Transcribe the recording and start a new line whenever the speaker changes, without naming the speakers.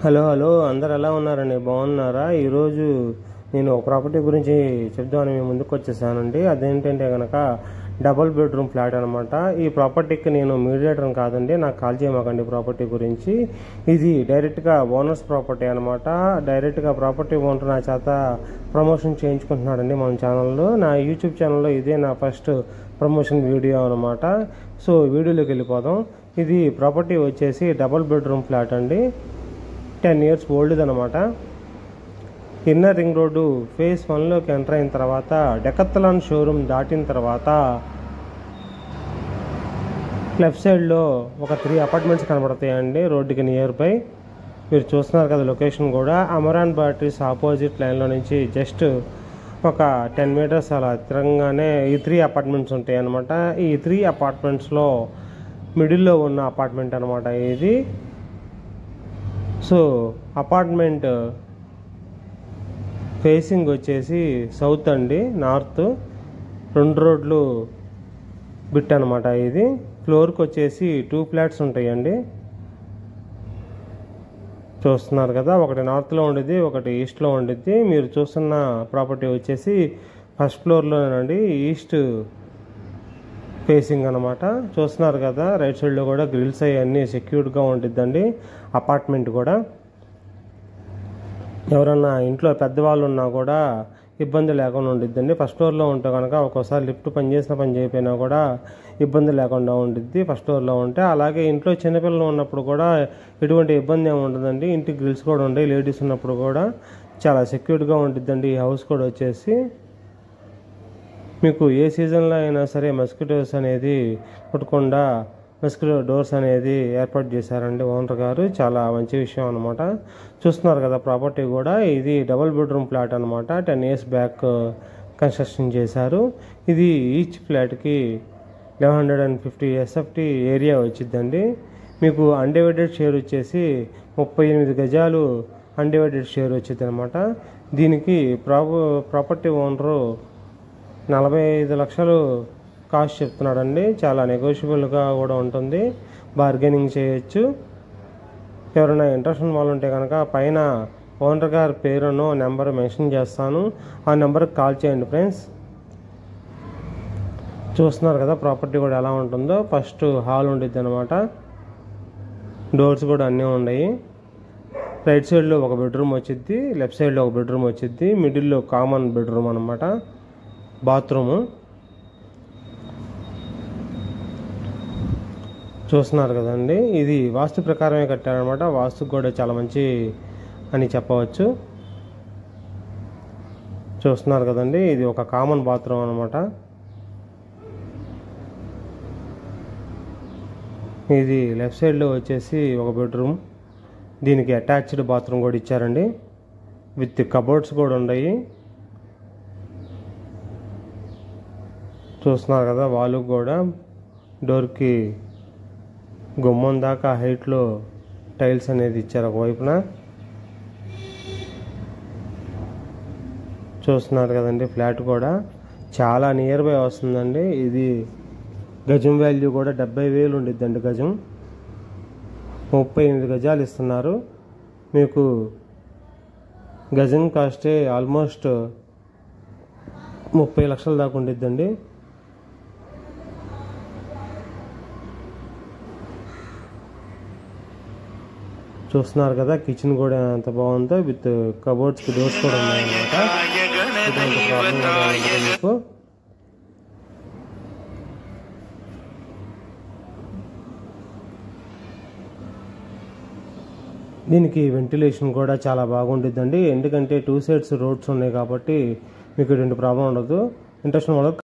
Hello hello అందరు ఎలా ఉన్నారండి? బాగున్నారా? ఈరోజు నేను ఒక ప్రాపర్టీ గురించి చెప్దామని మీ ముందుకు వచ్చేసానండి. అదేంటంటే కనుక డబుల్ బెడ్రూమ్ ఫ్లాట్ అనమాట. ఈ ప్రాపర్టీకి నేను మీడియేటర్ కాదండి, నాకు కాల్ చేయమాకండి ప్రాపర్టీ గురించి. ఇది డైరెక్ట్గా ఓనర్స్ ప్రాపర్టీ అనమాట. డైరెక్ట్గా ప్రాపర్టీ ఓనర్ నా చేత ప్రమోషన్ చేయించుకుంటున్నాడండి మన ఛానల్లో. నా యూట్యూబ్ ఛానల్లో ఇదే నా ఫస్ట్ ప్రమోషన్ వీడియో అనమాట. సో వీడియోలోకి వెళ్ళిపోదాం. ఇది ప్రాపర్టీ వచ్చేసి డబుల్ బెడ్రూమ్ ఫ్లాట్ అండి. 10 years ఓల్డ్ అనమాట. ఇన్నర్ రింగ్ రోడ్డు ఫేజ్ 1లోకి ఎంటర్ అయిన తర్వాత డెకత్లాన్ షోరూమ్ దాటిన తర్వాత లెఫ్ట్ సైడ్లో ఒక 3 అపార్ట్మెంట్స్ కనబడతాయండి రోడ్డుకి నియర్ బై. మీరు చూస్తున్నారు కదా లొకేషన్ కూడా. అమరాన్ బ్యాటరీస్ ఆపోజిట్ లైన్లో నుంచి జస్ట్ ఒక 10 meters అలా తిరగగానే ఈ 3 అపార్ట్మెంట్స్ ఉంటాయి అన్నమాట. ఈ 3 అపార్ట్మెంట్స్లో మిడిల్లో ఉన్న అపార్ట్మెంట్ అనమాట ఇది. సో అపార్ట్మెంట్ ఫేసింగ్ వచ్చేసి సౌత్ అండి, నార్త్. 2 రోడ్లు బిట్ అనమాట ఇది. ఫ్లోర్కి వచ్చేసి 2 ఫ్లాట్స్ ఉంటాయండి. చూస్తున్నారు కదా, ఒకటి నార్త్లో ఉండిద్ది, ఒకటి ఈస్ట్లో ఉండిద్ది. మీరు చూస్తున్న ప్రాపర్టీ వచ్చేసి ఫస్ట్ ఫ్లోర్లోనండి, ఈస్ట్ ఫేసింగ్ అనమాట. చూస్తున్నారు కదా, రైట్ సైడ్లో కూడా గ్రిల్స్ అవన్నీ సెక్యూర్డ్గా ఉండిద్దండి అపార్ట్మెంట్ కూడా. ఎవరన్నా ఇంట్లో పెద్దవాళ్ళు ఉన్నా కూడా ఇబ్బంది లేకుండా ఉండిద్దండి. ఫస్ట్ ఫ్లోర్లో ఉంటే కనుక ఒక్కోసారి లిఫ్ట్ పని చేసినా పని చేయకపోయినా కూడా ఇబ్బంది లేకుండా ఉండిద్ది ఫస్ట్ ఫ్లోర్లో ఉంటే. అలాగే ఇంట్లో చిన్నపిల్లలు ఉన్నప్పుడు కూడా ఎటువంటి ఇబ్బంది ఏమి ఉండదండి. ఇంటికి గ్రిల్స్ కూడా ఉంటాయి. లేడీస్ ఉన్నప్పుడు కూడా చాలా సెక్యూర్డ్గా ఉండిద్దండి ఈ హౌస్ కూడా వచ్చేసి. మీకు ఏ సీజన్లో అయినా సరే మస్కిటోస్ అనేది కుట్టకుండా మస్కిటో డోర్స్ అనేది ఏర్పాటు చేశారండి ఓనర్ గారు. చాలా మంచి విషయం అనమాట. చూస్తున్నారు కదా ప్రాపర్టీ కూడా. ఇది డబుల్ బెడ్రూమ్ ఫ్లాట్ అనమాట. 10 years బ్యాక్ కన్స్ట్రక్షన్ చేశారు. ఇది ఈచ్ ఫ్లాట్కి 1150 SFT ఏరియా వచ్చిద్దండి. మీకు అన్డివైడెడ్ షేర్ వచ్చేసి 38 గజాలు అన్డివైడెడ్ షేర్ వచ్చింది అనమాట. దీనికి ప్రాపర్టీ ఓనరు 45 లక్షలు కాస్ట్ చెప్తున్నాడండి. చాలా నెగోషియబుల్గా కూడా ఉంటుంది, బార్గెనింగ్ చేయొచ్చు. ఎవరైనా ఇంట్రెస్ట్ ఉన్న వాళ్ళు ఉంటే కనుక పైన ఓనర్ గారి పేరును నెంబర్ మెన్షన్ చేస్తాను, ఆ నెంబర్కి కాల్ చేయండి ఫ్రెండ్స్. చూస్తున్నారు కదా ప్రాపర్టీ కూడా ఎలా ఉంటుందో. ఫస్ట్ హాల్ ఉండిద్ది అనమాట. డోర్స్ కూడా అన్నీ ఉన్నాయి. రైట్ సైడ్లో ఒక బెడ్రూమ్ వచ్చిద్ది, లెఫ్ట్ సైడ్లో ఒక బెడ్రూమ్ వచ్చిద్ది, మిడిల్లో కామన్ బెడ్రూమ్ అనమాట, బాత్రూము. చూస్తున్నారు కదండి, ఇది వాస్తు ప్రకారమే కట్టారనమాట. వాస్తు కూడా చాలా మంచి అని చెప్పవచ్చు. చూస్తున్నారు కదండి, ఇది ఒక కామన్ బాత్రూమ్ అనమాట. ఇది లెఫ్ట్ సైడ్లో వచ్చేసి ఒక బెడ్రూమ్. దీనికి అటాచ్డ్ బాత్రూమ్ కూడా ఇచ్చారండి, విత్ కబోర్డ్స్ కూడా ఉన్నాయి. చూస్తున్నారు కదా, వాళ్ళు కూడా డోర్కి గుమ్మం దాకా హైట్లో టైల్స్ అనేది ఇచ్చారు ఒకవైపున. చూస్తున్నారు కదండి, ఫ్లాట్ కూడా చాలా నియర్ బై వస్తుందండి. ఇది గజం వాల్యూ కూడా 70,000 ఉండిద్దండి గజం. 38 గజాలు ఇస్తున్నారు. మీకు గజం కాస్టే ఆల్మోస్ట్ 30 లక్షల దాకా ఉండిద్దండి. చూస్తున్నారు కదా, కిచెన్ కూడా ఎంత బాగుందో, విత్ కబోర్డ్స్కి డోర్స్ కూడా ఉన్నాయన్నమాట. మీకు దీనికి వెంటిలేషన్ కూడా చాలా బాగుంటుందండి. ఎందుకంటే 2 sides రోడ్స్ ఉన్నాయి కాబట్టి మీకు ఎటువంటి ప్రాబ్లం ఉండదు. ఇంట్రెస్ట్